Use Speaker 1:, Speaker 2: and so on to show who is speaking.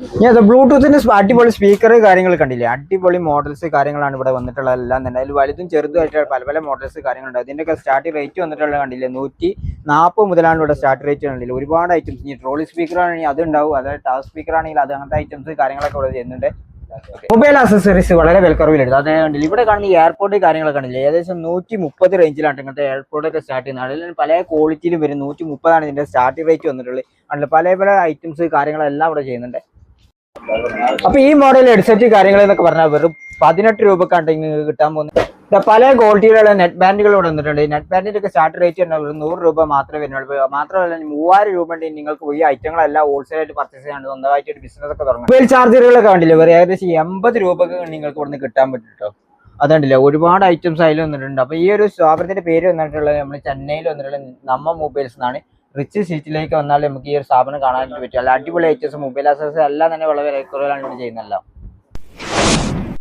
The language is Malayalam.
Speaker 1: ഇനി അത് ബ്ലൂടൂത്തിന്റെ അടിപൊളി സ്പീക്കർ കാര്യങ്ങൾ കണ്ടില്ലേ, അടിപൊളി മോഡൽസ് കാര്യങ്ങളാണ് ഇവിടെ വന്നിട്ടുള്ളത്. എല്ലാം തന്നെ അതിൽ വലുതും ചെറുതുമായിട്ട് പല പല മോഡൽസ് കാര്യങ്ങളുണ്ട്. അതിന്റെയൊക്കെ സ്റ്റാർട്ടിംഗ് റേറ്റ് വന്നിട്ടുള്ളത് കണ്ടില്ലേ, 140 മുതലാണ് ഇവിടെ സ്റ്റാർട്ട് റേറ്റ് കണ്ടില്ലേ. ഒരുപാട് ഐറ്റംസ്, ഇനി ട്രോളി സ്പീക്കർ ആണെങ്കിൽ അത് ഉണ്ടാവും, അതായത് ടവർ സ്പീക്കർ ആണെങ്കിൽ അത് അങ്ങനത്തെ ഐറ്റംസ് കാര്യങ്ങളൊക്കെ ഇവിടെ ചെയ്യുന്നുണ്ട്. മൊബൈൽ അക്സസറീസ് വളരെ വിലക്കുറവിലെടുത്തു. അതേ കണ്ടില്ല ഇവിടെ കാണുന്ന എയർപോർട്ട് കാര്യങ്ങളൊക്കെ കണ്ടില്ലേ, ഏകദേശം 130 റേഞ്ചിലാണ് ഇങ്ങനത്തെ എയർപോർട്ട് ഒക്കെ സ്റ്റാർട്ട് ചെയ്യുന്നത്. അതിൽ പല ക്വാളിറ്റിയിലും വരും. 130 ഇതിന്റെ സ്റ്റാർട്ടിംഗ് റേറ്റ് വന്നിട്ടുള്ളത്. കണ്ടില്ല പല പല ഐറ്റംസ് കാര്യങ്ങളെല്ലാം ഇവിടെ ചെയ്യുന്നുണ്ട്. അപ്പൊ ഈ മോഡൽ ഹെഡ്സെറ്റ് കാര്യങ്ങൾ എന്നൊക്കെ പറഞ്ഞാൽ വെറും 18 രൂപക്കാണ് നിങ്ങൾക്ക് കിട്ടാൻ പോകുന്നത്. പല ക്വാളിറ്റിയിലുള്ള നെറ്റ് ബാൻഡുകൾ ഇവിടെ വന്നിട്ടുണ്ട്. നെറ്റ് ബാൻഡിന്റെ ഒക്കെ സ്റ്റാർട്ട് റേറ്റ് തന്നെ 100 രൂപ മാത്രമേ വരുന്നുള്ളൂ. മാത്രമല്ല 3000 രൂപ ഉണ്ടെങ്കിൽ നിങ്ങൾക്ക് ഈ ഐറ്റങ്ങളെല്ലാം ഹോൾസെയിൽ ആയിട്ട് പർച്ചേസ് ചെയ്യാണ്ട് സ്വന്തമായിട്ട് ഒരു ബിസിനസ് ഒക്കെ തുടങ്ങും. മൊബൈൽ ചാർജറുകളൊക്കെ കണ്ടില്ലേ, വേറെ ഏകദേശം 80 രൂപക്ക് നിങ്ങൾക്ക് ഇവിടുന്ന് കിട്ടാൻ പറ്റും കേട്ടോ. അതുണ്ടല്ലേ ഒരുപാട് ഐറ്റംസ് അതിൽ വന്നിട്ടുണ്ട്. അപ്പൊ ഈ ഒരു സ്ഥാപനത്തിന്റെ പേര് വന്നിട്ടുള്ളത് നമ്മൾ ചെന്നൈയിൽ വന്നിട്ടുള്ള നമ്മ മൊബൈൽസ് എന്നാണ്. റിച്ച് സീറ്റിലേക്ക് വന്നാൽ നമുക്ക് ഈ ഒരു സ്ഥാപനം കാണാനായിട്ട് പറ്റും. അല്ല അടിപൊളി ഐറ്റംസ് മൊബൈൽ ആക്സസറീസ് എല്ലാം തന്നെ വളരെ കുറവിലാണ് ഇവിടെ ചെയ്യുന്നതല്ലോ.